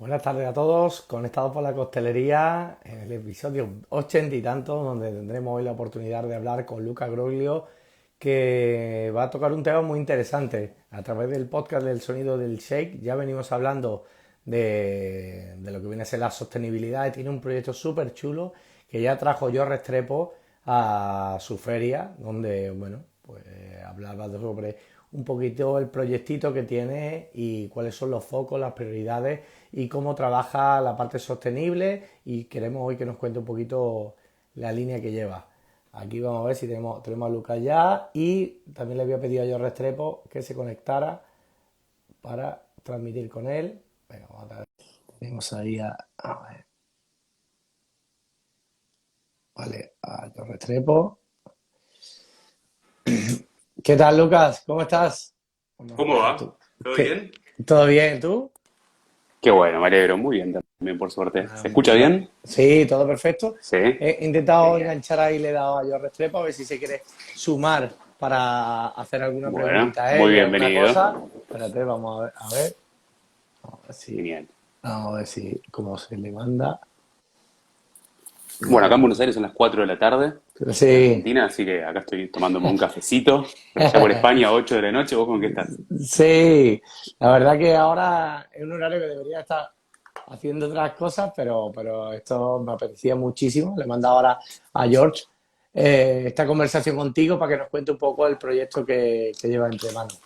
Buenas tardes a todos, conectados por la coctelería en el episodio 80 y tanto, donde tendremos hoy la oportunidad de hablar con Luca Groglio, que va a tocar un tema muy interesante. A través del podcast del sonido del shake ya venimos hablando de lo que viene a ser la sostenibilidad y tiene un proyecto súper chulo que ya trajo yo Restrepo a su feria, donde, bueno, pues hablaba sobre un poquito el proyectito que tiene y cuáles son los focos, las prioridades y cómo trabaja la parte sostenible y queremos hoy que nos cuente un poquito la línea que lleva. Aquí vamos a ver si tenemos a Lucas ya y también le había pedido a Jorge Restrepo que se conectara para transmitir con él. Venga, vamos a ver. Tenemos ahí a ver, vale, a Jorge Restrepo. ¿Qué tal, Lucas? ¿Cómo estás? Bueno, ¿Cómo va? tú. ¿Todo ¿Qué? bien? ¿Todo bien? ¿Tú? Qué bueno, me alegro. Muy bien también, por suerte. Ah, ¿Se escucha no. bien? Sí, todo perfecto. Sí. He intentado Genial. enganchar ahí, le he dado a Jorge Restrepo a ver si se quiere sumar para hacer alguna Bueno, preguntita a muy él o alguna bienvenido. cosa. Espérate, vamos a ver si, Genial. vamos a ver si, cómo se le manda. Bueno, acá en Vale. Buenos Aires son las 4 de la tarde, en Sí, Argentina, así que acá estoy tomándome un cafecito. Pero allá por España, 8 de la noche, ¿vos con qué estás? sí. La verdad que ahora es un horario que debería estar haciendo otras cosas, pero esto me apetecía muchísimo. Le mando ahora a George esta conversación contigo para que nos cuente un poco el proyecto que lleva entre manos.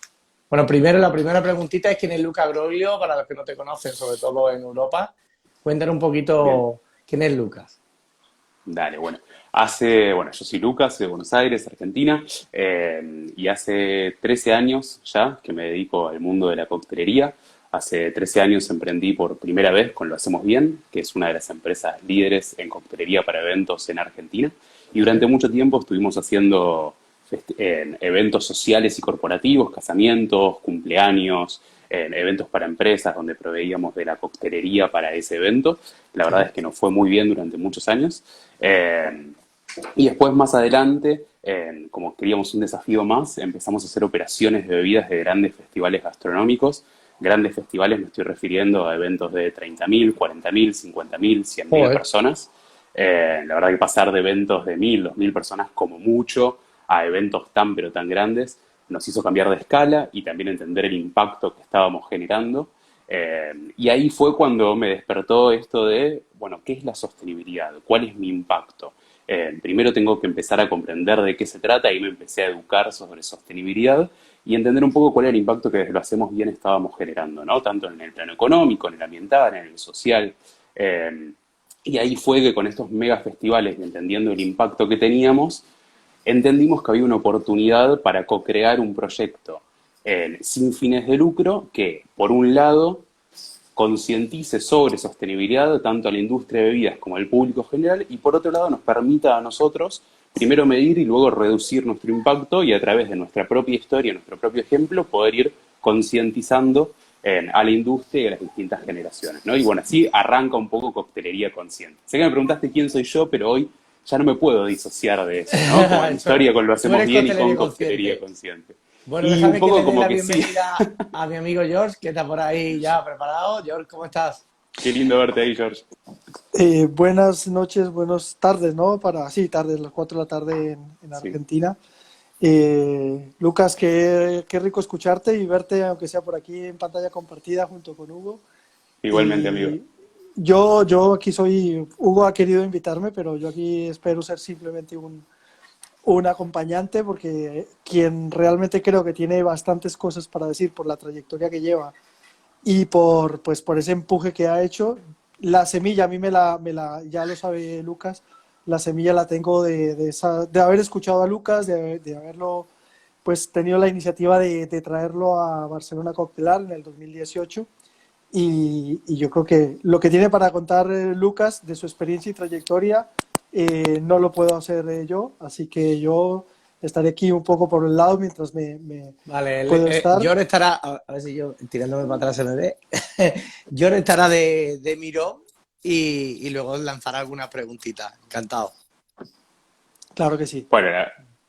Bueno, primero, la primera preguntita es quién es Luca Groglio, para los que no te conocen, sobre todo en Europa. Cuéntanos un Bien. poquito quién es Lucas. Dale, bueno. Bueno, yo soy Lucas, soy de Buenos Aires, Argentina, y hace 13 años ya que me dedico al mundo de la coctelería. Hace 13 años emprendí por primera vez con Lo Hacemos Bien, que es una de las empresas líderes en coctelería para eventos en Argentina. Y durante mucho tiempo estuvimos haciendo en eventos sociales y corporativos, casamientos, cumpleaños, en eventos para empresas donde proveíamos de la coctelería para ese evento. La verdad Sí, es que nos fue muy bien durante muchos años. Y después, más adelante, como queríamos un desafío más, empezamos a hacer operaciones de bebidas de grandes festivales gastronómicos. Grandes festivales me estoy refiriendo a eventos de 30.000, 40.000, 50.000, 100.000 joder, personas. La verdad que pasar de eventos de 1.000, 2.000 personas como mucho a eventos tan pero tan grandes nos hizo cambiar de escala y también entender el impacto que estábamos generando. Y ahí fue cuando me despertó esto de, bueno, ¿qué es la sostenibilidad? ¿Cuál es mi impacto? Primero tengo que empezar a comprender de qué se trata y me empecé a educar sobre sostenibilidad y entender un poco cuál era el impacto que desde Lo Hacemos Bien estábamos generando, ¿no? Tanto en el plano económico, en el ambiental, en el social. Eh, y ahí fue que con estos mega festivales y entendiendo el impacto que teníamos, entendimos que había una oportunidad para co-crear un proyecto sin fines de lucro que, por un lado, concientice sobre sostenibilidad tanto a la industria de bebidas como al público general y por otro lado nos permita a nosotros primero medir y luego reducir nuestro impacto y a través de nuestra propia historia, nuestro propio ejemplo, poder ir concientizando a la industria y a las distintas generaciones, ¿no? Y bueno, así arranca un poco Coctelería Consciente. Sé que me preguntaste quién soy yo, pero hoy ya no me puedo disociar de eso, ¿no? Como mi historia con Lo Tú Hacemos eres Bien y con coctelería Coctelería consciente. Consciente. Bueno, Y un déjame que poco le dé como la que sí. bienvenida a mi amigo George, que está por ahí ya preparado. George, ¿cómo estás? Qué lindo verte ahí, George. Buenas noches, buenas tardes, ¿no? Sí, tardes, las 4 de la tarde en Sí, Argentina. Lucas, qué rico escucharte y verte, aunque sea por aquí en pantalla compartida junto con Hugo. igualmente, amigo. Y yo aquí soy, Hugo ha querido invitarme, pero yo aquí espero ser simplemente un acompañante, porque quien realmente creo que tiene bastantes cosas para decir por la trayectoria que lleva y por ese empuje que ha hecho. La semilla, a mí ya lo sabe Lucas, la semilla la tengo de haber escuchado a Lucas, de haberlo pues tenido la iniciativa de traerlo a Barcelona Coctelar en el 2018. Y yo creo que lo que tiene para contar Lucas de su experiencia y trayectoria no lo puedo hacer yo, así que yo estaré aquí un poco por el lado mientras me Vale, puedo estar. George estará, a ver si yo tirándome para atrás se me ve. George estará de mirón y luego lanzará alguna preguntita. Encantado. Claro que sí. Bueno,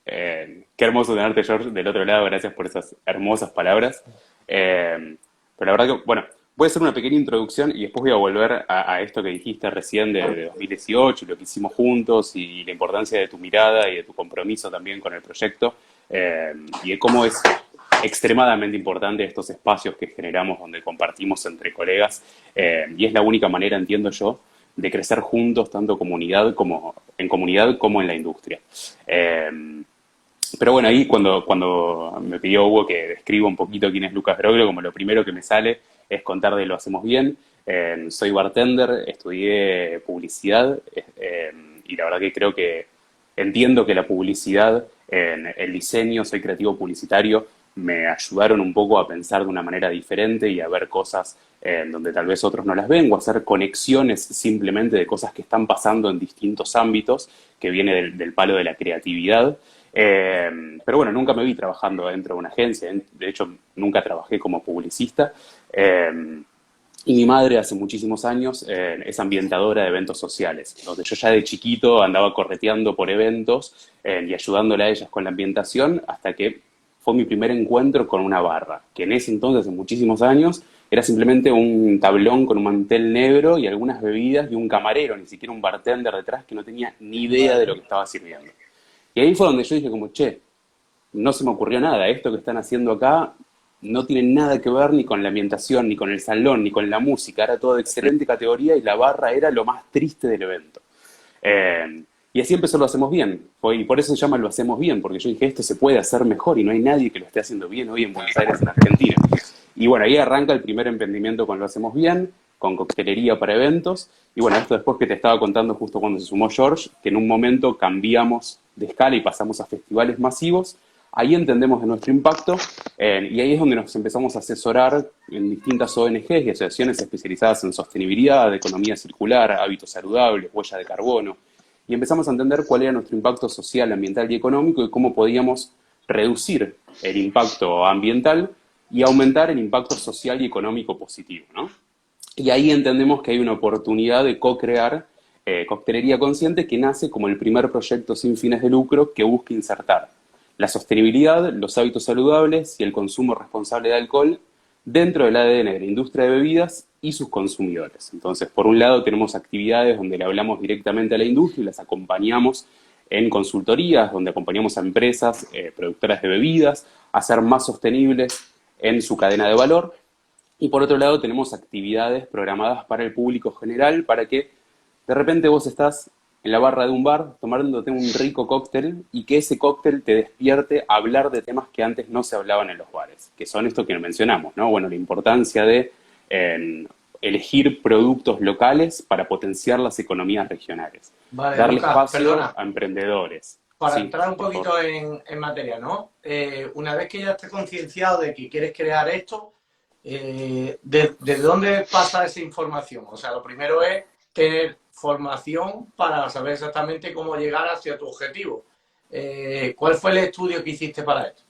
qué hermoso tenerte, George, del otro lado. Gracias por esas hermosas palabras. Pero la verdad que, bueno, voy a hacer una pequeña introducción y después voy a volver a esto que dijiste recién de 2018 y lo que hicimos juntos y la importancia de tu mirada y de tu compromiso también con el proyecto, y de cómo es extremadamente importante estos espacios que generamos donde compartimos entre colegas, y es la única manera, entiendo yo, de crecer juntos, tanto en comunidad como en la industria. Pero bueno, ahí cuando me pidió Hugo que describa un poquito quién es Lucas Groglio, como lo primero que me sale es contar de Lo Hacemos Bien. Soy bartender, estudié publicidad, y la verdad que creo que entiendo que la publicidad, el diseño, soy creativo publicitario, me ayudaron un poco a pensar de una manera diferente y a ver cosas donde tal vez otros no las ven, o a hacer conexiones simplemente de cosas que están pasando en distintos ámbitos, que viene del palo de la creatividad. Pero bueno, nunca me vi trabajando dentro de una agencia, de hecho nunca trabajé como publicista. Y mi madre hace muchísimos años es ambientadora de eventos sociales, donde yo ya de chiquito andaba correteando por eventos y ayudándole a ellas con la ambientación, hasta que fue mi primer encuentro con una barra, que en ese entonces, hace muchísimos años, era simplemente un tablón con un mantel negro y algunas bebidas y un camarero, ni siquiera un bartender detrás que no tenía ni idea de lo que estaba sirviendo. Y ahí fue donde yo dije como, che, no se me ocurrió nada, esto que están haciendo acá no tiene nada que ver ni con la ambientación, ni con el salón, ni con la música, era todo de excelente categoría y la barra era lo más triste del evento. Y así empezó Lo Hacemos Bien, y por eso se llama Lo Hacemos Bien, porque yo dije, esto se puede hacer mejor y no hay nadie que lo esté haciendo bien hoy en Buenos Aires, en Argentina. Y bueno, ahí arranca el primer emprendimiento con Lo Hacemos Bien, con coctelería para eventos, y bueno, esto después que te estaba contando justo cuando se sumó George, que en un momento cambiamos de escala y pasamos a festivales masivos. Ahí entendemos de nuestro impacto, y ahí es donde nos empezamos a asesorar en distintas ONGs y asociaciones especializadas en sostenibilidad, economía circular, hábitos saludables, huella de carbono, y empezamos a entender cuál era nuestro impacto social, ambiental y económico y cómo podíamos reducir el impacto ambiental y aumentar el impacto social y económico positivo, ¿no? Y ahí entendemos que hay una oportunidad de co-crear Coctelería Consciente, que nace como el primer proyecto sin fines de lucro que busca insertar la sostenibilidad, los hábitos saludables y el consumo responsable de alcohol dentro del ADN de la industria de bebidas y sus consumidores. Entonces, por un lado tenemos actividades donde le hablamos directamente a la industria y las acompañamos en consultorías, donde acompañamos a empresas productoras de bebidas a ser más sostenibles en su cadena de valor. Y por otro lado tenemos actividades programadas para el público general, para que de repente vos estás en la barra de un bar tomándote un rico cóctel y que ese cóctel te despierte a hablar de temas que antes no se hablaban en los bares, que son esto que mencionamos, ¿no? Bueno, la importancia de elegir productos locales para potenciar las economías regionales. Vale, darle Lucas, espacio perdona. a emprendedores. Para Sí, entrar un por poquito favor. en materia, ¿no? Una vez que ya estés concienciado de que quieres crear esto, ¿de dónde pasa esa información? O sea, lo primero es tener formación para saber exactamente cómo llegar hacia tu objetivo. ¿Cuál fue el estudio que hiciste para esto?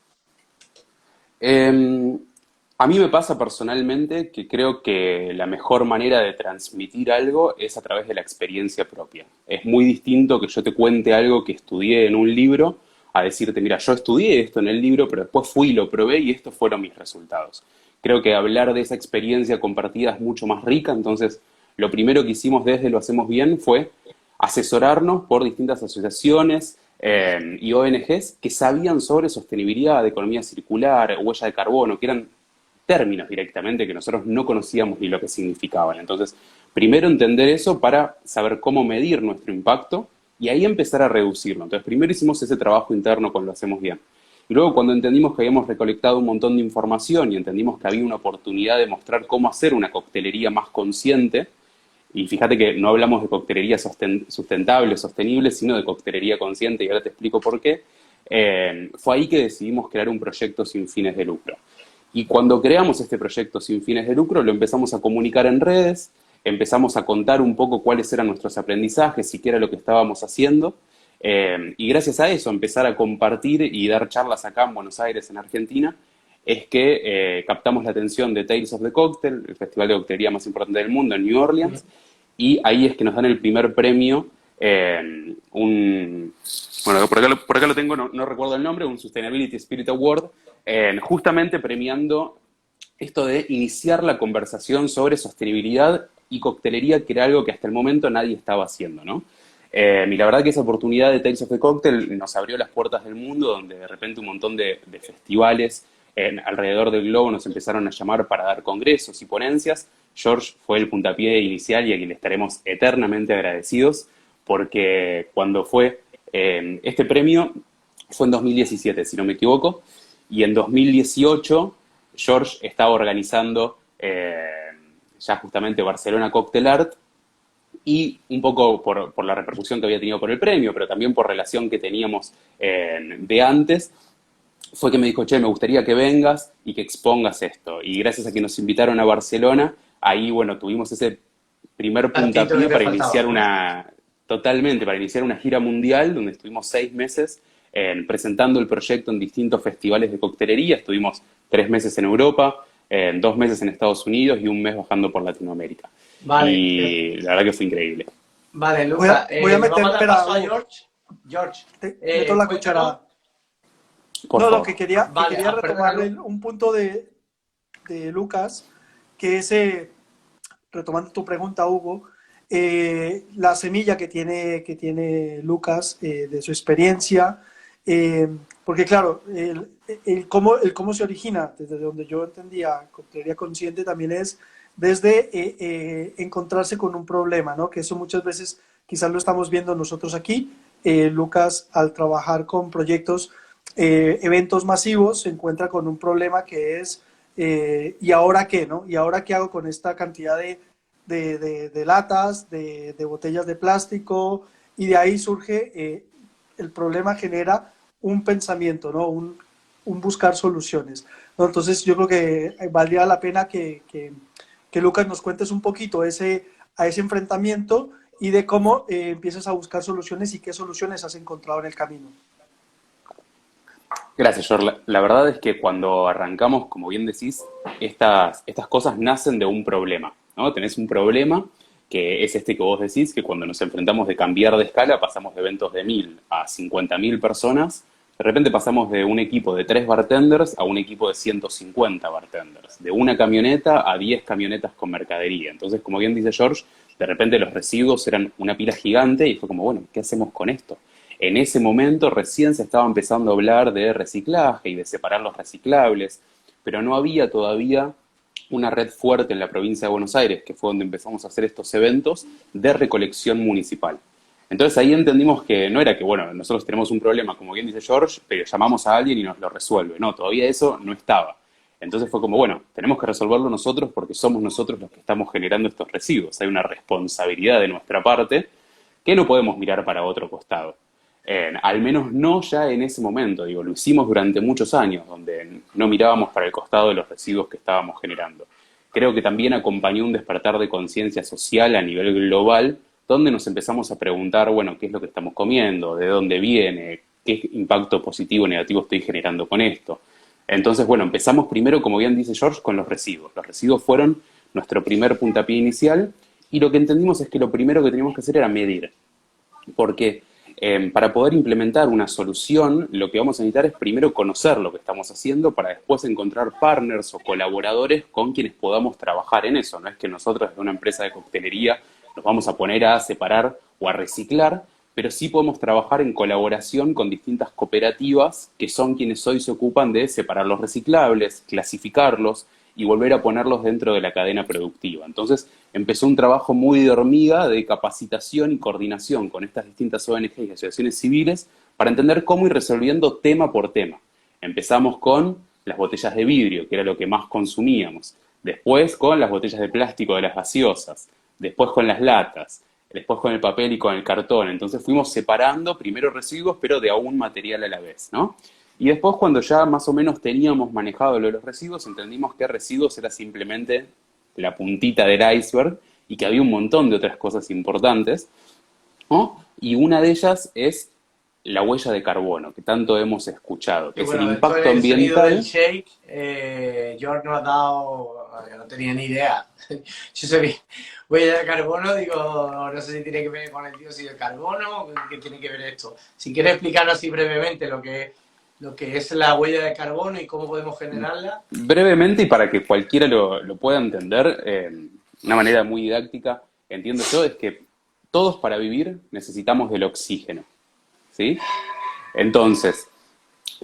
A mí me pasa personalmente que creo que la mejor manera de transmitir algo es a través de la experiencia propia. Es muy distinto que yo te cuente algo que estudié en un libro a decirte, mira, yo estudié esto en el libro, pero después fui y lo probé y estos fueron mis resultados. Creo que hablar de esa experiencia compartida es mucho más rica, entonces lo primero que hicimos desde Lo Hacemos Bien fue asesorarnos por distintas asociaciones y ONGs que sabían sobre sostenibilidad, economía circular, huella de carbono, que eran términos directamente que nosotros no conocíamos ni lo que significaban. Entonces, primero entender eso para saber cómo medir nuestro impacto y ahí empezar a reducirlo. Entonces, primero hicimos ese trabajo interno con Lo Hacemos Bien. Y luego, cuando entendimos que habíamos recolectado un montón de información y entendimos que había una oportunidad de mostrar cómo hacer una coctelería más consciente, y fíjate que no hablamos de coctelería sustentable, sostenible, sino de coctelería consciente, y ahora te explico por qué, fue ahí que decidimos crear un proyecto sin fines de lucro. Y cuando creamos este proyecto sin fines de lucro, lo empezamos a comunicar en redes, empezamos a contar un poco cuáles eran nuestros aprendizajes y qué era lo que estábamos haciendo, y gracias a eso, empezar a compartir y dar charlas acá en Buenos Aires, en Argentina, es que captamos la atención de Tales of the Cocktail, el festival de coctelería más importante del mundo en New Orleans, y ahí es que nos dan el primer premio, bueno, por acá lo tengo, no recuerdo el nombre, un Sustainability Spirit Award, justamente premiando esto de iniciar la conversación sobre sostenibilidad y coctelería, que era algo que hasta el momento nadie estaba haciendo, ¿no? Y la verdad que esa oportunidad de Tales of the Cocktail nos abrió las puertas del mundo, donde de repente un montón de festivales alrededor del globo nos empezaron a llamar para dar congresos y ponencias. George fue el puntapié inicial y a quien le estaremos eternamente agradecidos, porque cuando fue este premio fue en 2017, si no me equivoco, y en 2018 George estaba organizando ya justamente Barcelona Cocktail Art, y un poco por la repercusión que había tenido por el premio, pero también por relación que teníamos de antes, fue que me dijo, che, me gustaría que vengas y que expongas esto. Y gracias a que nos invitaron a Barcelona, ahí, bueno, tuvimos ese primer puntapié para iniciar totalmente, para iniciar una gira mundial, donde estuvimos 6 meses presentando el proyecto en distintos festivales de coctelería. Estuvimos 3 meses en Europa, 2 meses en Estados Unidos y 1 mes bajando por Latinoamérica. Vale. Y la verdad que fue increíble. Vale, Luca, voy a meter, vamos a dar espera, paso a George. George, meto la cucharada. Por No, favor. lo que quería, Vale, retomar perdónalo. un punto de Lucas, que es, retomando tu pregunta, Hugo, la semilla que tiene Lucas de su experiencia, porque claro, el cómo se origina, desde donde yo entendía coctelería consciente, también es desde encontrarse con un problema, ¿no? Que eso muchas veces quizás lo estamos viendo nosotros aquí. Lucas, al trabajar con proyectos, eventos masivos, se encuentra con un problema que es, ¿y ahora qué, no? ¿Y ahora qué hago con esta cantidad de latas, de botellas de plástico? Y de ahí surge, el problema genera un pensamiento, ¿no? Un buscar soluciones, ¿no? Entonces yo creo que valdría la pena que Lucas nos cuentes un poquito a ese enfrentamiento y de cómo empiezas a buscar soluciones y qué soluciones has encontrado en el camino. Gracias, George. La verdad es que cuando arrancamos, como bien decís, estas cosas nacen de un problema, ¿no? Tenés un problema que es este que vos decís, que cuando nos enfrentamos de cambiar de escala, pasamos de eventos de 1.000 a 50.000 personas, de repente pasamos de un equipo de 3 bartenders a un equipo de 150 bartenders, de una camioneta a 10 camionetas con mercadería. Entonces, como bien dice George, de repente los residuos eran una pila gigante y fue como, bueno, ¿qué hacemos con esto? En ese momento recién se estaba empezando a hablar de reciclaje y de separar los reciclables, pero no había todavía una red fuerte en la provincia de Buenos Aires, que fue donde empezamos a hacer estos eventos de recolección municipal. Entonces ahí entendimos que no era que, bueno, nosotros tenemos un problema, como bien dice George, pero llamamos a alguien y nos lo resuelve. No, todavía eso no estaba. Entonces fue como, bueno, tenemos que resolverlo nosotros porque somos nosotros los que estamos generando estos residuos. Hay una responsabilidad de nuestra parte que no podemos mirar para otro costado. Al menos no ya en ese momento, digo, lo hicimos durante muchos años, donde no mirábamos para el costado de los residuos que estábamos generando. Creo que también acompañó un despertar de conciencia social a nivel global, donde nos empezamos a preguntar, bueno, ¿qué es lo que estamos comiendo? ¿De dónde viene? ¿Qué impacto positivo o negativo estoy generando con esto? Entonces, bueno, empezamos primero, como bien dice George, con los residuos. Los residuos fueron nuestro primer puntapié inicial, y lo que entendimos es que lo primero que teníamos que hacer era medir. Porque para poder implementar una solución, lo que vamos a necesitar es primero conocer lo que estamos haciendo para después encontrar partners o colaboradores con quienes podamos trabajar en eso. No es que nosotros desde una empresa de coctelería nos vamos a poner a separar o a reciclar, pero sí podemos trabajar en colaboración con distintas cooperativas que son quienes hoy se ocupan de separar los reciclables, clasificarlos y volver a ponerlos dentro de la cadena productiva. Entonces empezó un trabajo muy de hormiga de capacitación y coordinación con estas distintas ONG y asociaciones civiles para entender cómo ir resolviendo tema por tema. Empezamos con las botellas de vidrio, que era lo que más consumíamos. Después con las botellas de plástico de las gaseosas. Después con las latas. Después con el papel y con el cartón. Entonces fuimos separando primero residuos, pero de a un material a la vez, ¿no? Y después, cuando ya más o menos teníamos manejado lo de los residuos, entendimos que residuos era simplemente la puntita del iceberg y que había un montón de otras cosas importantes, ¿no? Y una de ellas es la huella de carbono, que tanto hemos escuchado, que es el impacto ambiental. Del shake, George nos ha dado, yo no tenía ni idea. Yo sabía, huella de carbono, digo, no sé si tiene que ver con el dióxido de carbono, ¿qué tiene que ver esto? Si quieres explicarnos así brevemente lo que lo que es la huella de carbono y cómo podemos generarla. Brevemente, y para que cualquiera lo pueda entender, una manera muy didáctica, entiendo yo, es que todos para vivir necesitamos del oxígeno, ¿sí? Entonces,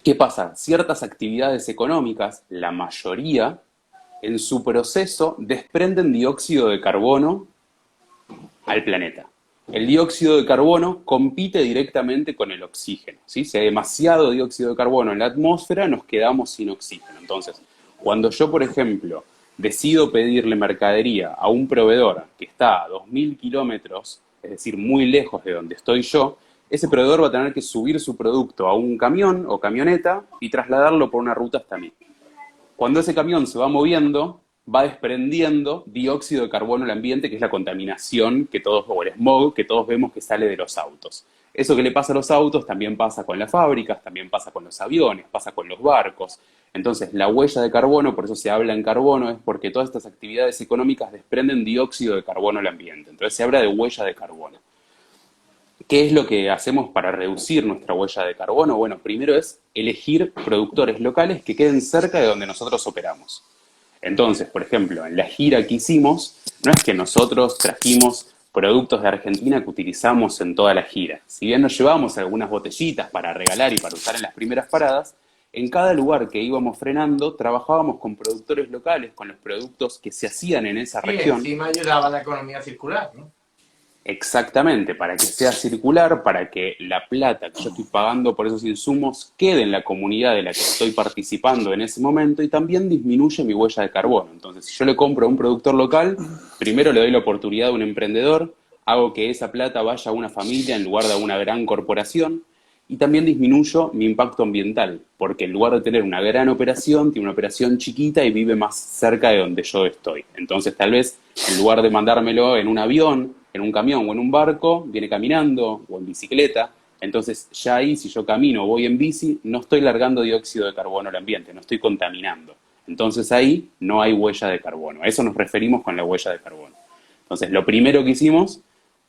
¿qué pasa? Ciertas actividades económicas, la mayoría, en su proceso desprenden dióxido de carbono al planeta. El dióxido de carbono compite directamente con el oxígeno, ¿sí? Si hay demasiado dióxido de carbono en la atmósfera, nos quedamos sin oxígeno. Entonces, cuando yo, por ejemplo, decido pedirle mercadería a un proveedor que está a 2.000 kilómetros, es decir, muy lejos de donde estoy yo, ese proveedor va a tener que subir su producto a un camión o camioneta y trasladarlo por una ruta hasta mí. Cuando ese camión se va moviendo, va desprendiendo dióxido de carbono al ambiente, que es la contaminación que todos, o el smog que todos vemos que sale de los autos. Eso que le pasa a los autos también pasa con las fábricas, también pasa con los aviones, pasa con los barcos. Entonces, la huella de carbono, por eso se habla en carbono, es porque todas estas actividades económicas desprenden dióxido de carbono al ambiente. Entonces, se habla de huella de carbono. ¿Qué es lo que hacemos para reducir nuestra huella de carbono? Bueno, primero es elegir productores locales que queden cerca de donde nosotros operamos. Entonces, por ejemplo, en la gira que hicimos, no es que nosotros trajimos productos de Argentina que utilizamos en toda la gira. Si bien nos llevamos algunas botellitas para regalar y para usar en las primeras paradas, en cada lugar que íbamos frenando, trabajábamos con productores locales, con los productos que se hacían en esa región. Y encima ayudaba a la economía circular, ¿no? Exactamente, para que sea circular, para que la plata que yo estoy pagando por esos insumos quede en la comunidad de la que estoy participando en ese momento y también disminuye mi huella de carbono. Entonces, si yo le compro a un productor local, primero le doy la oportunidad a un emprendedor, hago que esa plata vaya a una familia en lugar de a una gran corporación y también disminuyo mi impacto ambiental, porque en lugar de tener una gran operación, tiene una operación chiquita y vive más cerca de donde yo estoy. Entonces, tal vez, en lugar de mandármelo en un avión, en un camión o en un barco, viene caminando o en bicicleta. Entonces, ya ahí, si yo camino o voy en bici, no estoy largando dióxido de carbono al ambiente, no estoy contaminando. Entonces, ahí no hay huella de carbono. A eso nos referimos con la huella de carbono. Entonces, lo primero que hicimos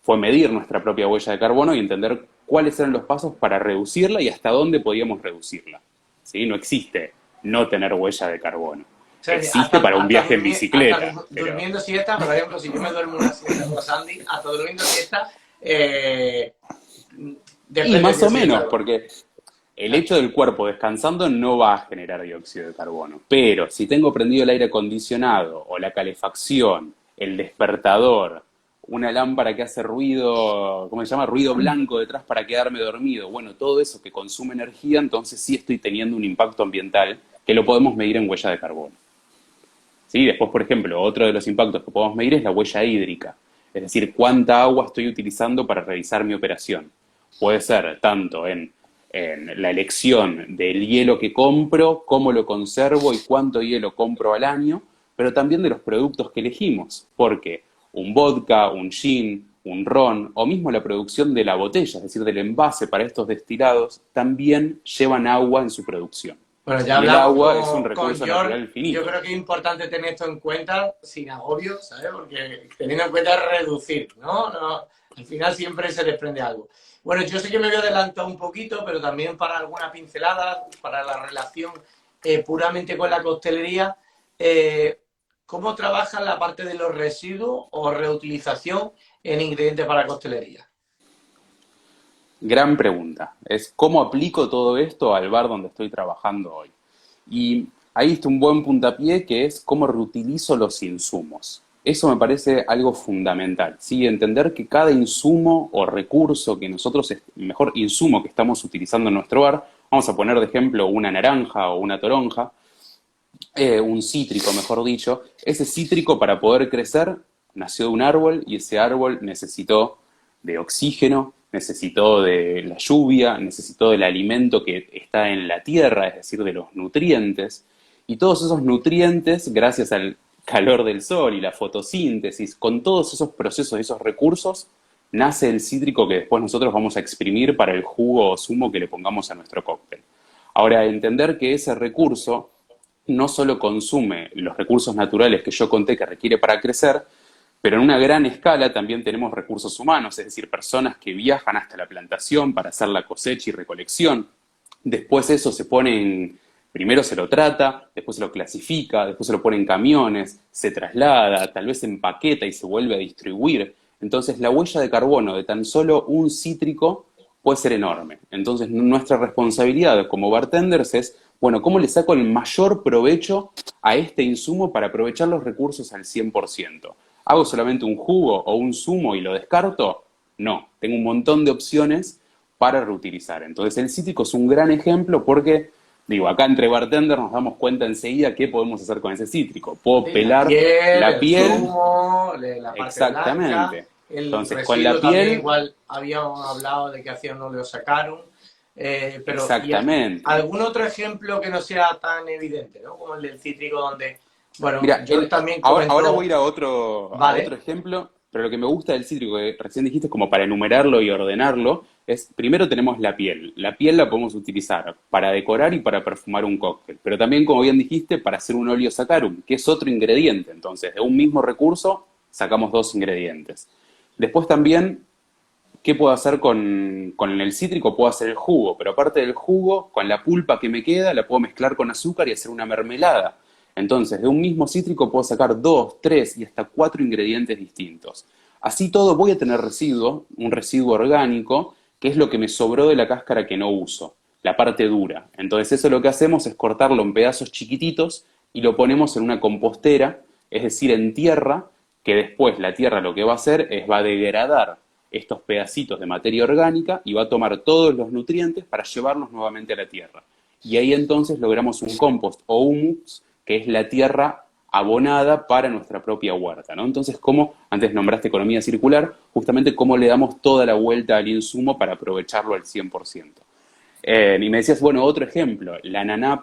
fue medir nuestra propia huella de carbono y entender cuáles eran los pasos para reducirla y hasta dónde podíamos reducirla. ¿Sí? No existe no tener huella de carbono. O sea, existe para un viaje en bicicleta. Hasta durmiendo siesta, por ejemplo, si yo me duermo una siesta con Sandy, hasta durmiendo siesta, y más o menos, porque el hecho del cuerpo descansando no va a generar dióxido de carbono. Pero si tengo prendido el aire acondicionado o la calefacción, el despertador, una lámpara que hace ruido, ¿cómo se llama? Ruido blanco detrás para quedarme dormido. Bueno, todo eso que consume energía, entonces sí estoy teniendo un impacto ambiental que lo podemos medir en huella de carbono. ¿Sí? Después, por ejemplo, otro de los impactos que podemos medir es la huella hídrica. Es decir, cuánta agua estoy utilizando para realizar mi operación. Puede ser tanto en la elección del hielo que compro, cómo lo conservo y cuánto hielo compro al año, pero también de los productos que elegimos. Porque un vodka, un gin, un ron, o mismo la producción de la botella, es decir, del envase para estos destilados, también llevan agua en su producción. Bueno, ya y el agua es un recurso natural infinito. Yo creo que es importante tener esto en cuenta sin agobio, ¿sabes? Porque teniendo en cuenta reducir, ¿no? Al final siempre se desprende algo. Bueno, yo sé que me voy a adelantar un poquito, pero también para alguna pincelada, para la relación puramente con la coctelería, ¿cómo trabajan la parte de los residuos o reutilización en ingredientes para coctelería? Gran pregunta. Es cómo aplico todo esto al bar donde estoy trabajando hoy. Y ahí está un buen puntapié que es cómo reutilizo los insumos. Eso me parece algo fundamental, ¿sí? Entender que cada insumo o recurso que nosotros, mejor insumo que estamos utilizando en nuestro bar, vamos a poner de ejemplo una naranja o una toronja, un cítrico mejor dicho, ese cítrico para poder crecer nació de un árbol y ese árbol necesitó de oxígeno, necesitó de la lluvia, necesitó del alimento que está en la tierra, es decir, de los nutrientes, y todos esos nutrientes, gracias al calor del sol y la fotosíntesis, con todos esos procesos y esos recursos, nace el cítrico que después nosotros vamos a exprimir para el jugo o zumo que le pongamos a nuestro cóctel. Ahora, entender que ese recurso no solo consume los recursos naturales que yo conté que requiere para crecer, pero en una gran escala también tenemos recursos humanos, es decir, personas que viajan hasta la plantación para hacer la cosecha y recolección, Después eso se pone primero se lo trata, después se lo clasifica, después se lo pone en camiones, se traslada, tal vez se empaqueta y se vuelve a distribuir. Entonces la huella de carbono de tan solo un cítrico puede ser enorme. Entonces nuestra responsabilidad como bartenders es, bueno, ¿cómo le saco el mayor provecho a este insumo para aprovechar los recursos al 100%? ¿Hago solamente un jugo o un zumo y lo descarto? No, tengo un montón de opciones para reutilizar. Entonces el cítrico es un gran ejemplo porque, digo, acá entre bartenders nos damos cuenta enseguida qué podemos hacer con ese cítrico. Puedo Sí, pelar la el piel, zumo, la parte blanca, exactamente. el Entonces con residuo la también piel, igual habíamos hablado de que hacían no lo sacaron. Pero ¿y exactamente. algún otro ejemplo que no sea tan evidente, ¿no? Como el del cítrico donde, bueno, Mira, yo también ahora comento, voy a ir a otro vale, ejemplo, pero lo que me gusta del cítrico, que recién dijiste, como para enumerarlo y ordenarlo, es, primero tenemos la piel. La piel la podemos utilizar para decorar y para perfumar un cóctel, pero también, como bien dijiste, para hacer un óleo saccharum, que es otro ingrediente. Entonces, de un mismo recurso, sacamos dos ingredientes. Después también, ¿qué puedo hacer con el cítrico? Puedo hacer el jugo, pero aparte del jugo, con la pulpa que me queda, la puedo mezclar con azúcar y hacer una mermelada. Entonces, de un mismo cítrico puedo sacar dos, tres y hasta cuatro ingredientes distintos. Así todo voy a tener residuo, un residuo orgánico, que es lo que me sobró de la cáscara que no uso, la parte dura. Entonces, eso lo que hacemos es cortarlo en pedazos chiquititos y lo ponemos en una compostera, es decir, en tierra, que después la tierra lo que va a hacer es va a degradar estos pedacitos de materia orgánica y va a tomar todos los nutrientes para llevarlos nuevamente a la tierra. Y ahí entonces logramos un compost o humus, que es la tierra abonada para nuestra propia huerta, ¿no? Entonces, como antes nombraste economía circular, justamente cómo le damos toda la vuelta al insumo para aprovecharlo al 100%. Y me decías, bueno, otro ejemplo, el ananá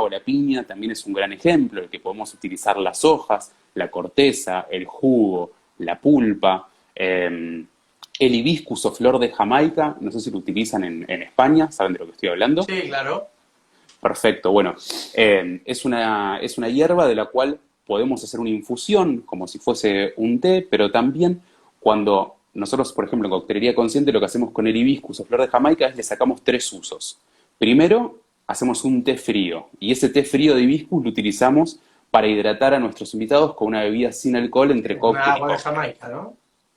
o la piña también es un gran ejemplo, el que podemos utilizar las hojas, la corteza, el jugo, la pulpa, el hibiscus o flor de Jamaica, no sé si lo utilizan en España, ¿saben de lo que estoy hablando? sí, claro, Perfecto, bueno, es una hierba de la cual podemos hacer una infusión como si fuese un té, pero también cuando nosotros, por ejemplo, en coctelería consciente, lo que hacemos con el hibiscus o flor de Jamaica es le sacamos tres usos. Primero, hacemos un té frío, y ese té frío de hibiscus lo utilizamos para hidratar a nuestros invitados con una bebida sin alcohol entre una cóctel y agua de cóctel. Jamaica, ¿no?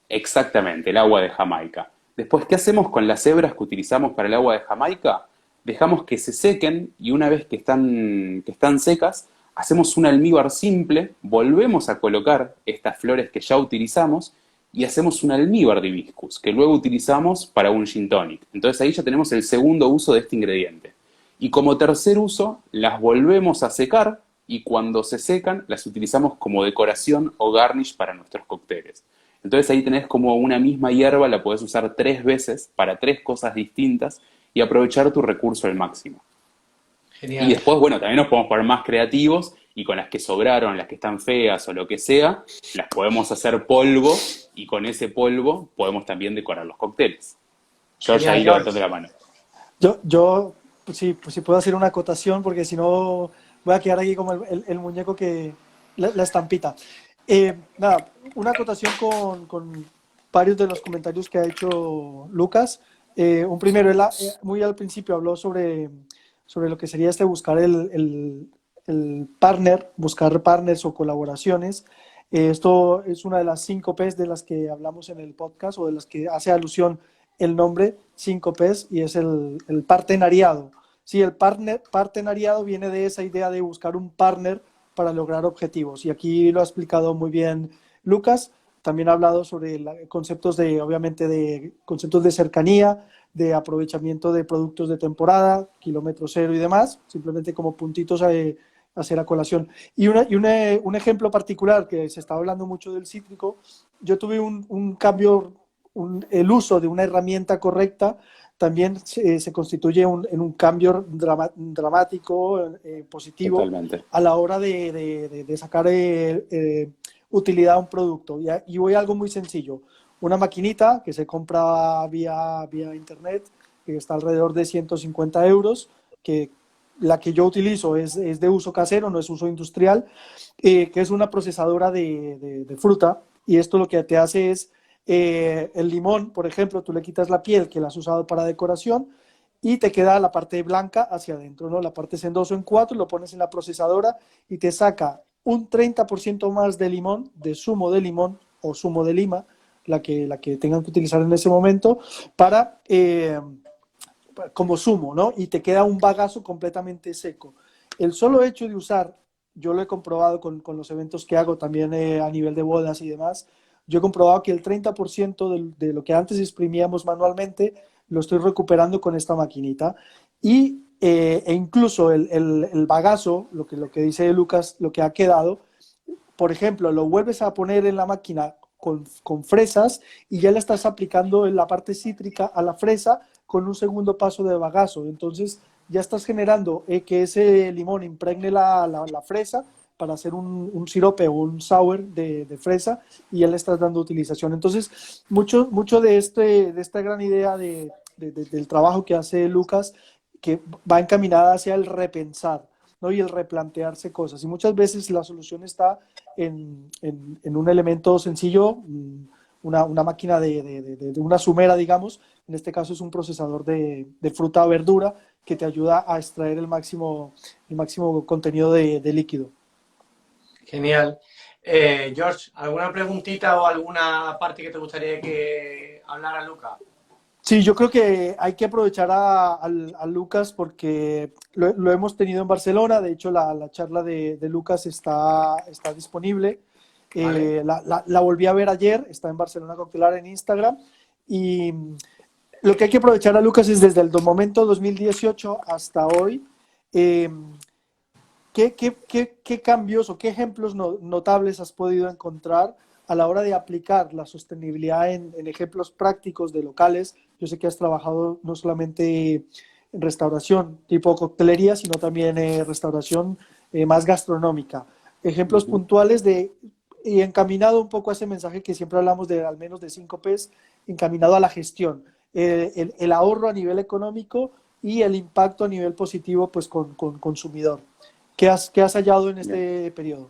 Exactamente, el agua de Jamaica. Después, ¿qué hacemos con las hebras que utilizamos para el agua de Jamaica? Dejamos que se sequen y una vez que están secas, hacemos un almíbar simple, volvemos a colocar estas flores que ya utilizamos y hacemos un almíbar de hibiscus, que luego utilizamos para un gin tonic. Entonces ahí ya tenemos el segundo uso de este ingrediente. Y como tercer uso, las volvemos a secar y cuando se secan, las utilizamos como decoración o garnish para nuestros cócteles. Entonces ahí tenés como una misma hierba, la podés usar tres veces para tres cosas distintas y aprovechar tu recurso al máximo. Y Genial. después, bueno, también nos podemos poner más creativos y con las que sobraron, las que están feas o lo que sea, las podemos hacer polvo y con ese polvo podemos también decorar los cócteles. Yo ya Genial, ahí levantando George. la mano. Yo pues sí puedo hacer una acotación, porque si no voy a quedar aquí como el muñeco que, la estampita. Nada, una acotación con varios de los comentarios que ha hecho Lucas. Un primero, él muy al principio habló sobre lo que sería buscar el partner, buscar partners o colaboraciones. Esto es una de las 5 P's de las que hablamos en el podcast, o de las que hace alusión el nombre, 5 P's, y es el partenariado. Sí, el partenariado viene de esa idea de buscar un partner para lograr objetivos. Y aquí lo ha explicado muy bien Lucas. También ha hablado sobre conceptos obviamente, de conceptos de cercanía, de aprovechamiento de productos de temporada, kilómetro cero y demás, simplemente como puntitos a hacer a colación. Y un ejemplo particular, que se está hablando mucho del cítrico. Yo tuve un cambio, el uso de una herramienta correcta también se constituye en un cambio dramático, positivo, Totalmente. a la hora de sacar utilidad a un producto. Y voy a algo muy sencillo. Una maquinita que se compra vía internet, que está alrededor de 150 euros, que la que yo utilizo es de uso casero, no es uso industrial, que es una procesadora de fruta, y esto lo que te hace es, el limón, por ejemplo, tú le quitas la piel que la has usado para decoración, y te queda la parte blanca hacia adentro, ¿no? La parte sendoso en 4, lo pones en la procesadora y te saca un 30% más de limón, de zumo de limón o zumo de lima, la que tengan que utilizar en ese momento, para como zumo, ¿no? Y te queda un bagazo completamente seco. El solo hecho de usar, yo lo he comprobado con los eventos que hago también a nivel de bodas y demás, yo he comprobado que el 30% de lo que antes exprimíamos manualmente lo estoy recuperando con esta maquinita. E incluso el bagazo, lo que dice Lucas, lo que ha quedado, por ejemplo, lo vuelves a poner en la máquina con fresas y ya le estás aplicando en la parte cítrica a la fresa con un segundo paso de bagazo. Entonces ya estás generando que ese limón impregne la fresa para hacer un sirope o un sour de fresa y ya le estás dando utilización. Entonces, mucho de esta gran idea del trabajo que hace Lucas, que va encaminada hacia el repensar, ¿no? Y el replantearse cosas. Y muchas veces la solución está en un elemento sencillo, una máquina de una sumera, digamos. En este caso es un procesador de fruta o verdura que te ayuda a extraer el máximo contenido de líquido. Genial. George, ¿alguna preguntita o alguna parte que te gustaría que hablara Luca? Sí, yo creo que hay que aprovechar a Lucas porque lo hemos tenido en Barcelona. De hecho, la charla de Lucas está disponible. Vale. La volví a ver ayer, está en Barcelona Coctelar en Instagram. Y lo que hay que aprovechar a Lucas es desde el momento 2018 hasta hoy. ¿Qué cambios o qué ejemplos notables has podido encontrar a la hora de aplicar la sostenibilidad en ejemplos prácticos de locales? Yo sé que has trabajado no solamente en restauración tipo coctelería, sino también restauración más gastronómica. Ejemplos puntuales y encaminado un poco a ese mensaje que siempre hablamos de al menos de 5 P's, encaminado a la gestión, el ahorro a nivel económico y el impacto a nivel positivo pues con consumidor. ¿Qué has hallado en este periodo?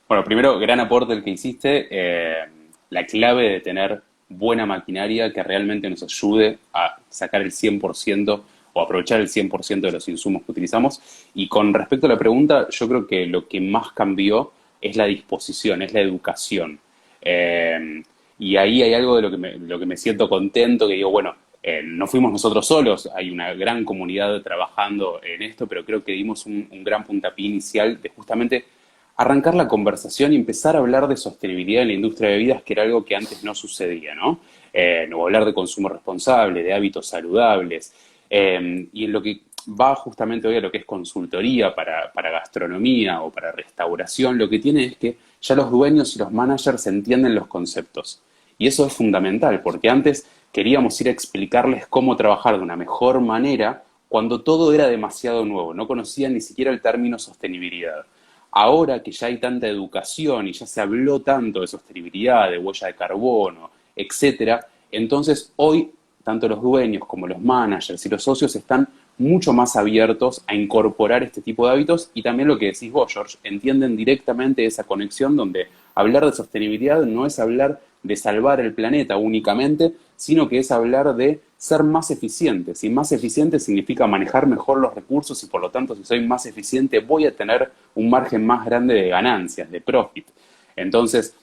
Bueno, primero, gran aporte el que hiciste. La clave de tener buena maquinaria que realmente nos ayude a sacar el 100% o aprovechar el 100% de los insumos que utilizamos. Y con respecto a la pregunta, yo creo que lo que más cambió es la disposición, es la educación. Y ahí hay algo de lo que me siento contento, que digo, bueno, no fuimos nosotros solos, hay una gran comunidad trabajando en esto, pero creo que dimos un gran puntapié inicial de justamente arrancar la conversación y empezar a hablar de sostenibilidad en la industria de bebidas, que era algo que antes no sucedía, ¿no? No hablar de consumo responsable, de hábitos saludables, y en lo que va justamente hoy a lo que es consultoría para gastronomía o para restauración, lo que tiene es que ya los dueños y los managers entienden los conceptos. Y eso es fundamental, porque antes queríamos ir a explicarles cómo trabajar de una mejor manera cuando todo era demasiado nuevo, no conocían ni siquiera el término sostenibilidad. Ahora que ya hay tanta educación y ya se habló tanto de sostenibilidad, de huella de carbono, etcétera, entonces hoy tanto los dueños como los managers y los socios están mucho más abiertos a incorporar este tipo de hábitos y también lo que decís vos, George, entienden directamente esa conexión donde hablar de sostenibilidad no es hablar de salvar el planeta únicamente, sino que es hablar de ser más eficientes. Y más eficiente significa manejar mejor los recursos y por lo tanto si soy más eficiente voy a tener un margen más grande de ganancias, de profit. Entonces,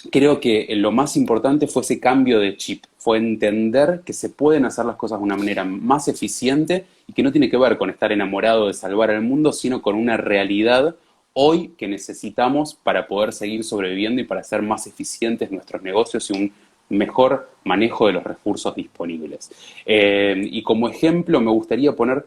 creo que lo más importante fue ese cambio de chip, fue entender que se pueden hacer las cosas de una manera más eficiente y que no tiene que ver con estar enamorado de salvar al mundo, sino con una realidad hoy que necesitamos para poder seguir sobreviviendo y para hacer más eficientes nuestros negocios y un mejor manejo de los recursos disponibles. Y como ejemplo me gustaría poner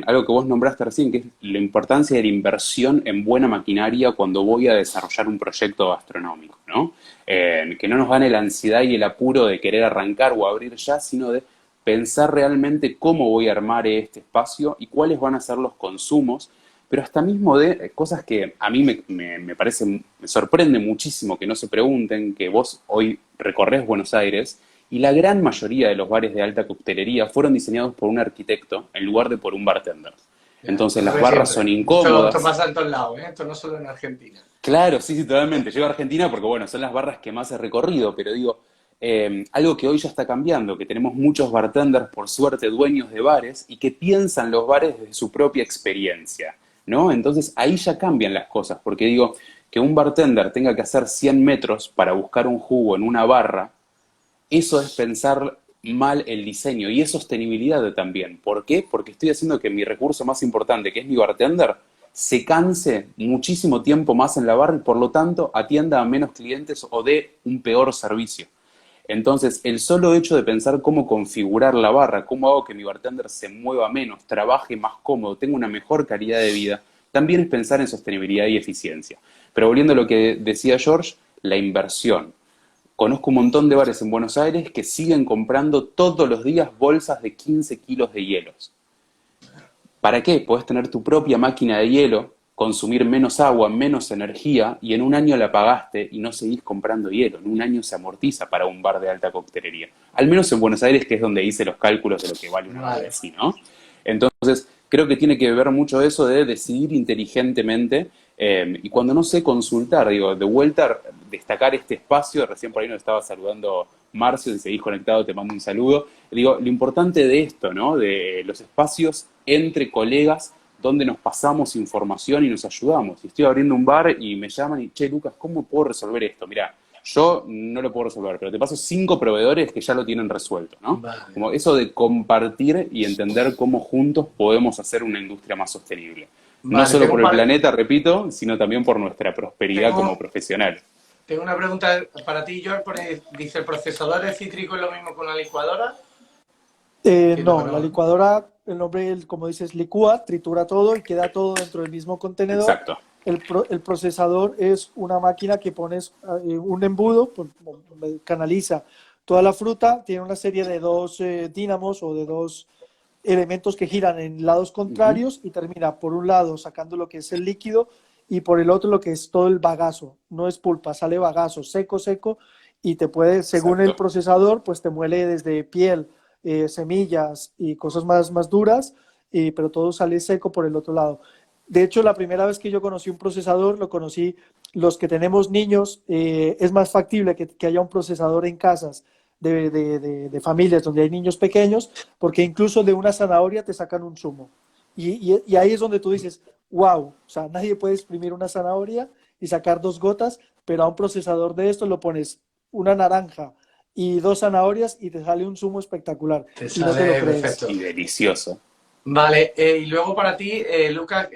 algo que vos nombraste recién, que es la importancia de la inversión en buena maquinaria cuando voy a desarrollar un proyecto gastronómico, ¿no? Que no nos gane la ansiedad y el apuro de querer arrancar o abrir ya, sino de pensar realmente cómo voy a armar este espacio y cuáles van a ser los consumos, pero hasta mismo de cosas que a mí me parece, me sorprende muchísimo que no se pregunten, que vos hoy recorres Buenos Aires y la gran mayoría de los bares de alta coctelería fueron diseñados por un arquitecto en lugar de por un bartender. Entonces las barras son incómodas. Esto pasa en todos lados, ¿eh? Esto no solo en Argentina. Claro, sí, sí, totalmente. Llego a Argentina porque, bueno, son las barras que más he recorrido, pero digo, algo que hoy ya está cambiando, que tenemos muchos bartenders, por suerte, dueños de bares, y que piensan los bares desde su propia experiencia, ¿no? Entonces ahí ya cambian las cosas, porque digo, que un bartender tenga que hacer 100 metros para buscar un jugo en una barra, eso es pensar mal el diseño y es sostenibilidad también. ¿Por qué? Porque estoy haciendo que mi recurso más importante, que es mi bartender, se canse muchísimo tiempo más en la barra y por lo tanto atienda a menos clientes o dé un peor servicio. Entonces, el solo hecho de pensar cómo configurar la barra, cómo hago que mi bartender se mueva menos, trabaje más cómodo, tenga una mejor calidad de vida, también es pensar en sostenibilidad y eficiencia. Pero volviendo a lo que decía George, la inversión. Conozco un montón de bares en Buenos Aires que siguen comprando todos los días bolsas de 15 kilos de hielos. ¿Para qué? Podés tener tu propia máquina de hielo, consumir menos agua, menos energía, y en un año la pagaste y no seguís comprando hielo. En un año se amortiza para un bar de alta coctelería. Al menos en Buenos Aires, que es donde hice los cálculos de lo que vale una barra así, ¿no? Entonces, creo que tiene que ver mucho eso de decidir inteligentemente y cuando no sé consultar, digo, de vuelta, destacar este espacio, recién por ahí nos estaba saludando Marcio, si seguís conectado te mando un saludo. Digo, lo importante de esto, ¿no? De los espacios entre colegas donde nos pasamos información y nos ayudamos. Si estoy abriendo un bar y me llaman y, che, Lucas, ¿cómo puedo resolver esto? Mirá, yo no lo puedo resolver, pero te paso 5 proveedores que ya lo tienen resuelto, ¿no? Vale. Como eso de compartir y entender cómo juntos podemos hacer una industria más sostenible. No Vale, solo por el planeta, repito, sino también por nuestra prosperidad como profesional. Tengo una pregunta para ti, George. Dice, ¿el procesador de cítrico es lo mismo que una licuadora? No, la licuadora, el nombre, como dices, licúa, tritura todo y queda todo dentro del mismo contenedor. Exacto. El procesador es una máquina que pones un embudo, canaliza toda la fruta, tiene una serie de 2 dínamos o de 2 elementos que giran en lados contrarios y termina por un lado sacando lo que es el líquido y por el otro lo que es todo el bagazo. No es pulpa, sale bagazo seco, seco y te puede, según el procesador, pues te muele desde piel, semillas y cosas más duras, pero todo sale seco por el otro lado. De hecho, la primera vez que yo conocí un procesador, lo conocí los que tenemos niños, es más factible que haya un procesador en casas de familias donde hay niños pequeños, porque incluso de una zanahoria te sacan un zumo. Y ahí es donde tú dices, wow, o sea, nadie puede exprimir una zanahoria y sacar 2 gotas, pero a un procesador de esto lo pones una naranja y 2 zanahorias y te sale un zumo espectacular. Te y no te lo crees. perfecto. Y delicioso. Vale, y luego para ti, Lucas,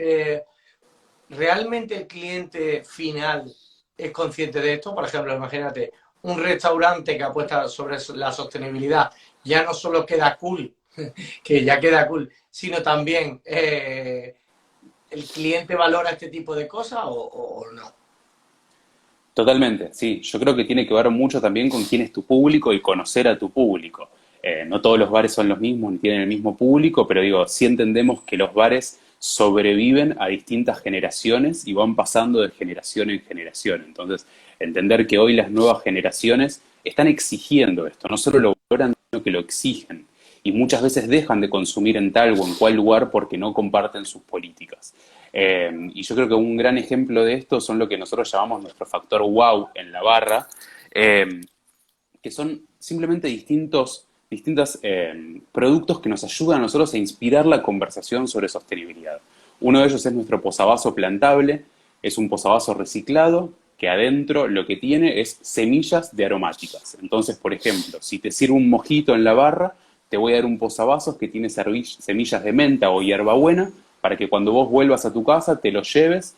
¿realmente el cliente final es consciente de esto? Por ejemplo, imagínate, un restaurante que apuesta sobre la sostenibilidad ya no solo queda cool, que ya queda cool, sino también ¿el cliente valora este tipo de cosas o no? Totalmente, sí. Yo creo que tiene que ver mucho también con quién es tu público y conocer a tu público. No todos los bares son los mismos ni tienen el mismo público, pero digo, sí entendemos que los bares sobreviven a distintas generaciones y van pasando de generación en generación. Entonces, entender que hoy las nuevas generaciones están exigiendo esto, no solo lo valoran, sino que lo exigen. Y muchas veces dejan de consumir en tal o en cual lugar porque no comparten sus políticas. Y yo creo que un gran ejemplo de esto son lo que nosotros llamamos nuestro factor wow en la barra, que son simplemente distintos productos que nos ayudan a nosotros a inspirar la conversación sobre sostenibilidad. Uno de ellos es nuestro posavasos plantable, es un posavasos reciclado que adentro lo que tiene es semillas de aromáticas. Entonces, por ejemplo, si te sirvo un mojito en la barra, te voy a dar un posavasos que tiene semillas de menta o hierbabuena para que cuando vos vuelvas a tu casa te lo lleves,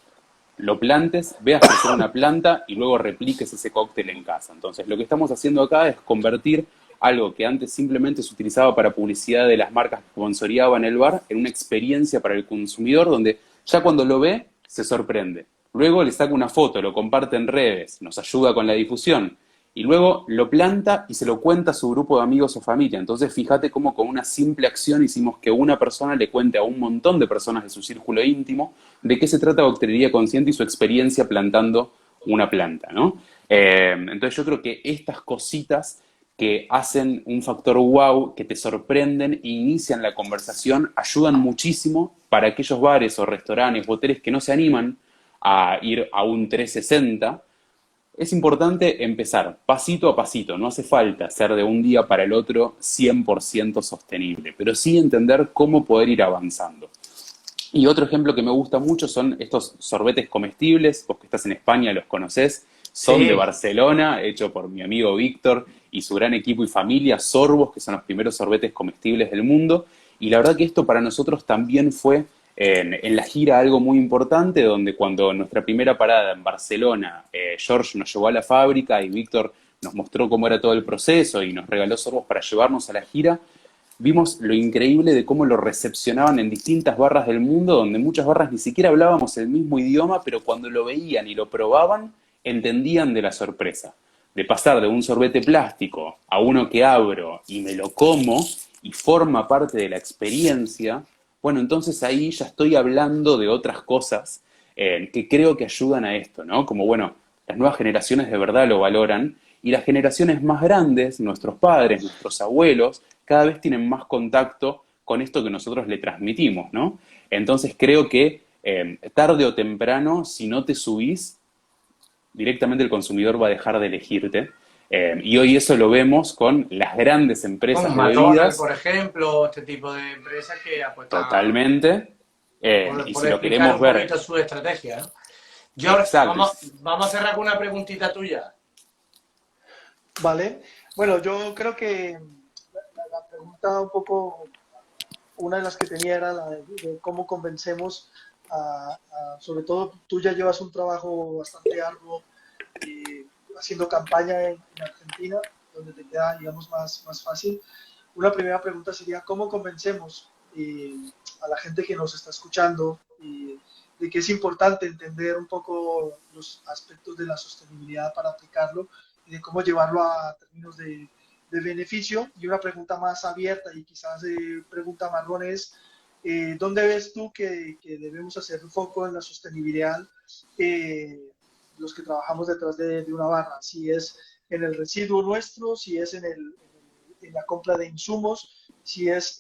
lo plantes, veas crecer una planta y luego repliques ese cóctel en casa. Entonces, lo que estamos haciendo acá es convertir algo que antes simplemente se utilizaba para publicidad de las marcas que sponsoriaban el bar en una experiencia para el consumidor donde ya cuando lo ve se sorprende. Luego le saca una foto, lo comparte en redes, nos ayuda con la difusión y luego lo planta y se lo cuenta a su grupo de amigos o familia. Entonces fíjate cómo con una simple acción hicimos que una persona le cuente a un montón de personas de su círculo íntimo de qué se trata Coctelería Consciente y su experiencia plantando una planta, ¿no? Entonces yo creo que estas cositas que hacen un factor wow, que te sorprenden e inician la conversación, ayudan muchísimo para aquellos bares o restaurantes, hoteles que no se animan a ir a un 360, es importante empezar pasito a pasito, no hace falta ser de un día para el otro 100% sostenible, pero sí entender cómo poder ir avanzando. Y otro ejemplo que me gusta mucho son estos sorbetes comestibles, vos que estás en España los conocés, son de Sí, Barcelona, hecho por mi amigo Víctor y su gran equipo y familia, Sorbos, que son los primeros sorbetes comestibles del mundo. Y la verdad que esto para nosotros también fue en la gira algo muy importante, donde cuando nuestra primera parada en Barcelona, George nos llevó a la fábrica y Víctor nos mostró cómo era todo el proceso y nos regaló sorbos para llevarnos a la gira, vimos lo increíble de cómo lo recepcionaban en distintas barras del mundo, donde muchas barras ni siquiera hablábamos el mismo idioma, pero cuando lo veían y lo probaban, entendían de la sorpresa. De pasar de un sorbete plástico a uno que abro y me lo como y forma parte de la experiencia, bueno, entonces ahí ya estoy hablando de otras cosas que creo que ayudan a esto, ¿no? Como, bueno, las nuevas generaciones de verdad lo valoran y las generaciones más grandes, nuestros padres, nuestros abuelos, cada vez tienen más contacto con esto que nosotros le transmitimos, ¿no? Entonces creo que tarde o temprano, si no te subís, directamente el consumidor va a dejar de elegirte. Y hoy eso lo vemos con las grandes con empresas de McDonald's, bebidas, por ejemplo, este tipo de empresas que apuestan totalmente. Y por si lo explicar queremos un ver, poquito su estrategia, ¿no? George, exacto. vamos a cerrar con una preguntita tuya. ¿Vale? Bueno, yo creo que la pregunta un poco, una de las que tenía era la de cómo convencemos sobre todo tú ya llevas un trabajo bastante arduo haciendo campaña en Argentina, donde te queda, digamos, más fácil. Una primera pregunta sería, ¿cómo convencemos a la gente que nos está escuchando de que es importante entender un poco los aspectos de la sostenibilidad para aplicarlo y de cómo llevarlo a términos de beneficio? Y una pregunta más abierta y quizás pregunta marrón es, ¿dónde ves tú que debemos hacer un foco en la sostenibilidad los que trabajamos detrás de una barra? Si es en el residuo nuestro, si es en la compra de insumos, si es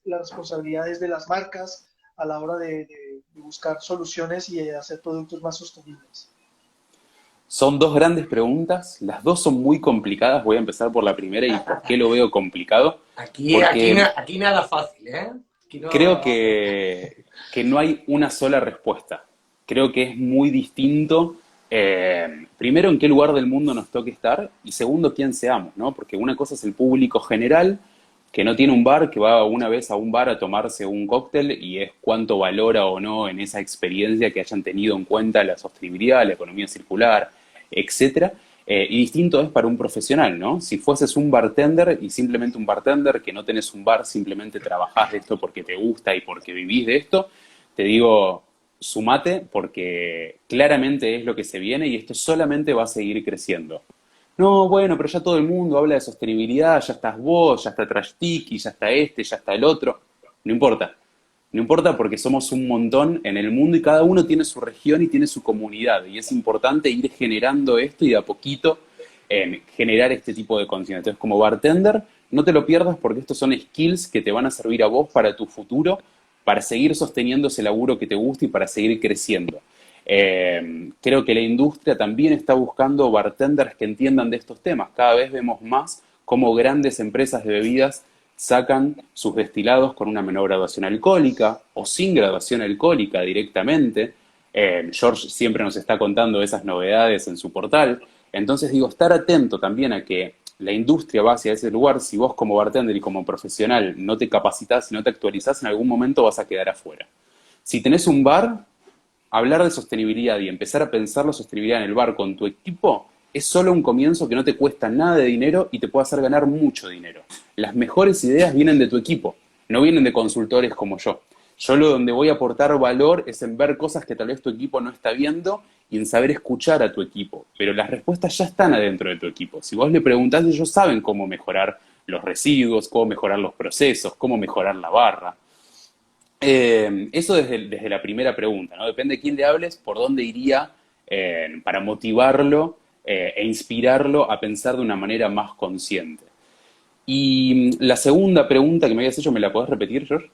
las responsabilidades de las marcas a la hora de buscar soluciones y hacer productos más sostenibles. Son dos grandes preguntas, las dos son muy complicadas. Voy a empezar por la primera y por qué lo veo complicado. Porque Aquí nada fácil, ¿eh? Aquí creo no... que no hay una sola respuesta. Creo que es muy distinto, primero, en qué lugar del mundo nos toque estar, y segundo, quién seamos, ¿no? Porque una cosa es el público general, que no tiene un bar, que va una vez a un bar a tomarse un cóctel y es cuánto valora o no en esa experiencia que hayan tenido en cuenta la sostenibilidad, la economía circular, etcétera. Y distinto es para un profesional, ¿no? Si fueses un bartender y simplemente un bartender, que no tenés un bar, simplemente trabajás de esto porque te gusta y porque vivís de esto, te digo, sumate porque claramente es lo que se viene y esto solamente va a seguir creciendo. No, bueno, pero ya todo el mundo habla de sostenibilidad, ya estás vos, ya está Trash Tiki, ya está este, ya está el otro. No importa. No importa porque somos un montón en el mundo y cada uno tiene su región y tiene su comunidad. Y es importante ir generando esto y de a poquito generar este tipo de conciencia. Entonces, como bartender, no te lo pierdas porque estos son skills que te van a servir a vos para tu futuro, para seguir sosteniendo ese laburo que te gusta y para seguir creciendo. Creo que la industria también está buscando bartenders que entiendan de estos temas. Cada vez vemos más cómo grandes empresas de bebidas sacan sus destilados con una menor graduación alcohólica o sin graduación alcohólica directamente. George siempre nos está contando esas novedades en su portal. Entonces digo, estar atento también a que la industria va hacia ese lugar. Si vos como bartender y como profesional no te capacitás y no te actualizás, en algún momento vas a quedar afuera. Si tenés un bar, hablar de sostenibilidad y empezar a pensar la sostenibilidad en el bar con tu equipo es solo un comienzo que no te cuesta nada de dinero y te puede hacer ganar mucho dinero. Las mejores ideas vienen de tu equipo, no vienen de consultores como yo. Yo lo donde voy a aportar valor es en ver cosas que tal vez tu equipo no está viendo y en saber escuchar a tu equipo. Pero las respuestas ya están adentro de tu equipo. Si vos le preguntás, ellos saben cómo mejorar los residuos, cómo mejorar los procesos, cómo mejorar la barra. Eso desde la primera pregunta, ¿no? Depende de quién le hables, por dónde iría para motivarlo e inspirarlo a pensar de una manera más consciente. Y la segunda pregunta que me habías hecho, ¿me la podés repetir, George?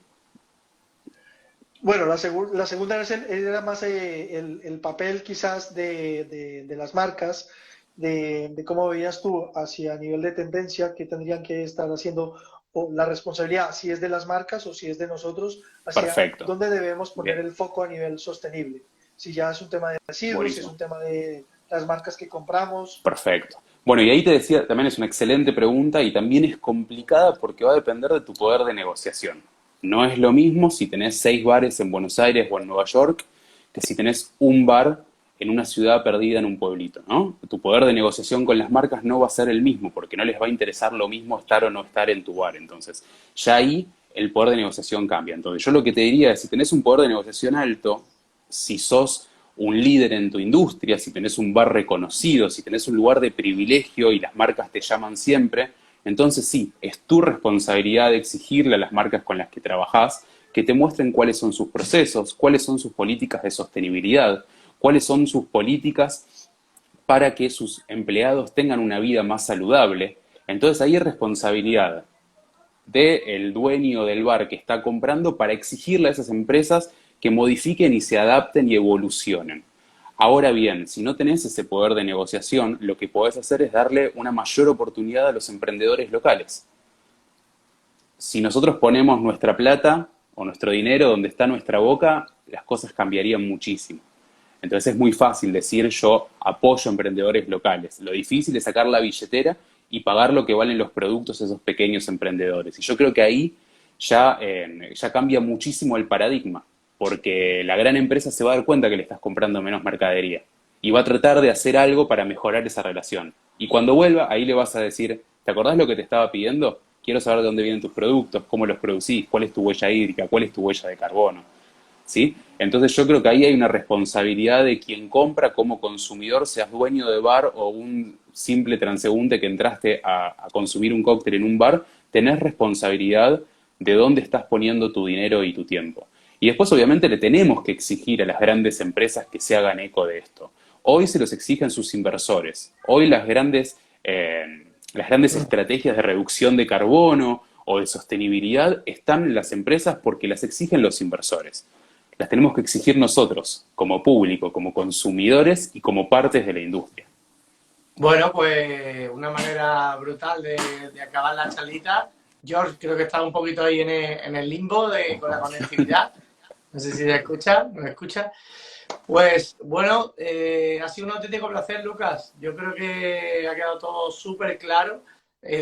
Bueno, la segunda era más el papel quizás de las marcas, de cómo veías tú hacia nivel de tendencia que tendrían que estar haciendo, o la responsabilidad, si es de las marcas o si es de nosotros, hacia Perfecto. dónde debemos poner Bien, el foco a nivel sostenible. Si ya es un tema de residuos, si es buenísimo. un tema de las marcas que compramos. Perfecto. Bueno, y ahí te decía, también es una excelente pregunta y también es complicada porque va a depender de tu poder de negociación. No es lo mismo si tenés 6 bares en Buenos Aires o en Nueva York que si tenés un bar en una ciudad perdida en un pueblito, ¿no? Tu poder de negociación con las marcas no va a ser el mismo porque no les va a interesar lo mismo estar o no estar en tu bar. Entonces, ya ahí el poder de negociación cambia. Entonces, yo lo que te diría es, si tenés un poder de negociación alto, si sos un líder en tu industria, si tenés un bar reconocido, si tenés un lugar de privilegio y las marcas te llaman siempre, entonces sí, es tu responsabilidad de exigirle a las marcas con las que trabajás que te muestren cuáles son sus procesos, cuáles son sus políticas de sostenibilidad, cuáles son sus políticas para que sus empleados tengan una vida más saludable. Entonces ahí es responsabilidad del dueño del bar que está comprando para exigirle a esas empresas que modifiquen y se adapten y evolucionen. Ahora bien, si no tenés ese poder de negociación, lo que podés hacer es darle una mayor oportunidad a los emprendedores locales. Si nosotros ponemos nuestra plata o nuestro dinero donde está nuestra boca, las cosas cambiarían muchísimo. Entonces es muy fácil decir yo apoyo a emprendedores locales. Lo difícil es sacar la billetera y pagar lo que valen los productos a esos pequeños emprendedores. Y yo creo que ahí ya cambia muchísimo el paradigma, porque la gran empresa se va a dar cuenta que le estás comprando menos mercadería y va a tratar de hacer algo para mejorar esa relación. Y cuando vuelva, ahí le vas a decir, ¿te acordás lo que te estaba pidiendo? Quiero saber de dónde vienen tus productos, cómo los producís, cuál es tu huella hídrica, cuál es tu huella de carbono. ¿Sí? Entonces yo creo que ahí hay una responsabilidad de quien compra como consumidor, seas dueño de bar o un simple transeúnte que entraste a consumir un cóctel en un bar, tenés responsabilidad de dónde estás poniendo tu dinero y tu tiempo. Y después obviamente le tenemos que exigir a las grandes empresas que se hagan eco de esto. Hoy se los exigen sus inversores. Hoy las grandes estrategias de reducción de carbono o de sostenibilidad están en las empresas porque las exigen los inversores. Las tenemos que exigir nosotros, como público, como consumidores y como partes de la industria. Bueno, pues una manera brutal de acabar la charlita. George, creo que está un poquito ahí en el limbo con la conectividad. No sé si se escucha, ¿no me escucha? Pues bueno, ha sido un auténtico placer, Lucas. Yo creo que ha quedado todo súper claro.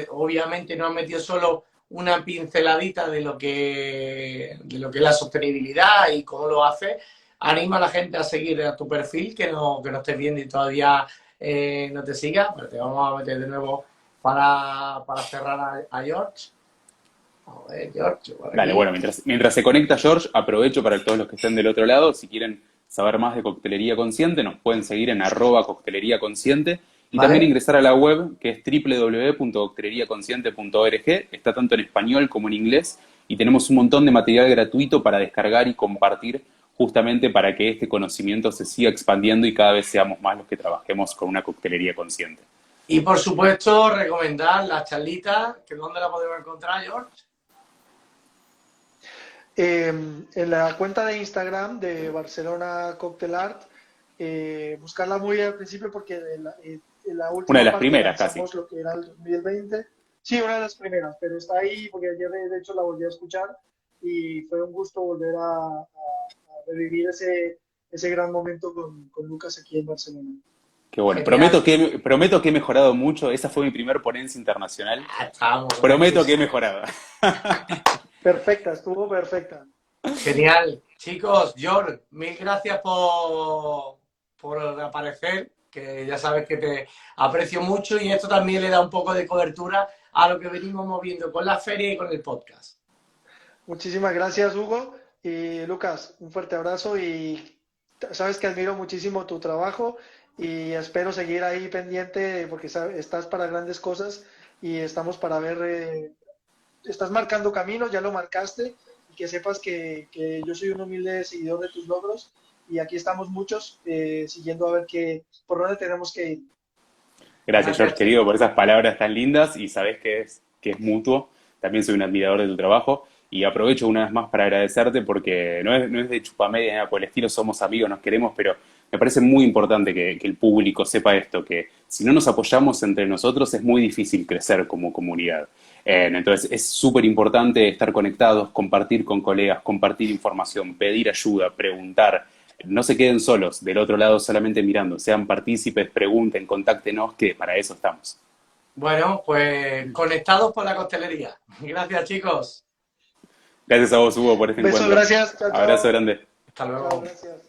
Obviamente no has metido solo una pinceladita de lo que es la sostenibilidad y cómo lo hace. Anima a la gente a seguir a tu perfil, que no estés viendo y todavía no te siga, pero te vamos a meter de nuevo para cerrar a George. A ver, George, por Dale, aquí. bueno, mientras se conecta George, aprovecho para todos los que estén del otro lado, si quieren saber más de Coctelería Consciente, nos pueden seguir en @Coctelería Consciente y también ¿Vale? ingresar a la web que es www.cocteleriaconsciente.org, está tanto en español como en inglés y tenemos un montón de material gratuito para descargar y compartir justamente para que este conocimiento se siga expandiendo y cada vez seamos más los que trabajemos con una coctelería consciente. Y por supuesto, recomendar la charlita, que ¿dónde la podemos encontrar, George? En la cuenta de Instagram de Barcelona Cocktail Art, buscarla muy al principio porque en la Una de última las parte primeras casi. lanzamos lo que era el 2020. Sí, una de las primeras, pero está ahí porque ayer de hecho la volví a escuchar y fue un gusto volver a revivir ese gran momento con Lucas aquí en Barcelona. Qué bueno. Genial. Prometo que he mejorado mucho. Esa fue mi primer ponencia internacional. Ah, estamos, Prometo que he buenísimo. mejorado. Perfecta, estuvo perfecta. Genial. Chicos, George, mil gracias por aparecer, que ya sabes que te aprecio mucho y esto también le da un poco de cobertura a lo que venimos moviendo con la feria y con el podcast. Muchísimas gracias, Hugo. Y Lucas, un fuerte abrazo y sabes que admiro muchísimo tu trabajo y espero seguir ahí pendiente porque estás para grandes cosas y estamos para ver, estás marcando caminos, ya lo marcaste y que sepas que yo soy un humilde seguidor de tus logros y aquí estamos muchos siguiendo a ver por dónde tenemos que ir. Gracias, Gracias, George, querido, por chicos. esas palabras tan lindas y sabes que es mutuo. También soy un admirador de tu trabajo. Y aprovecho una vez más para agradecerte porque no es de chupamedia ni nada por el estilo, somos amigos, nos queremos, pero me parece muy importante que el público sepa esto, que si no nos apoyamos entre nosotros es muy difícil crecer como comunidad. Entonces es súper importante estar conectados, compartir con colegas, compartir información, pedir ayuda, preguntar. No se queden solos del otro lado solamente mirando, sean partícipes, pregunten, contáctenos, que para eso estamos. Bueno, pues conectados por la costelería. Gracias, chicos. Gracias a vos, Hugo, por este Besos, encuentro. gracias. Chao, Abrazo chao. grande. Hasta Chao, luego. gracias.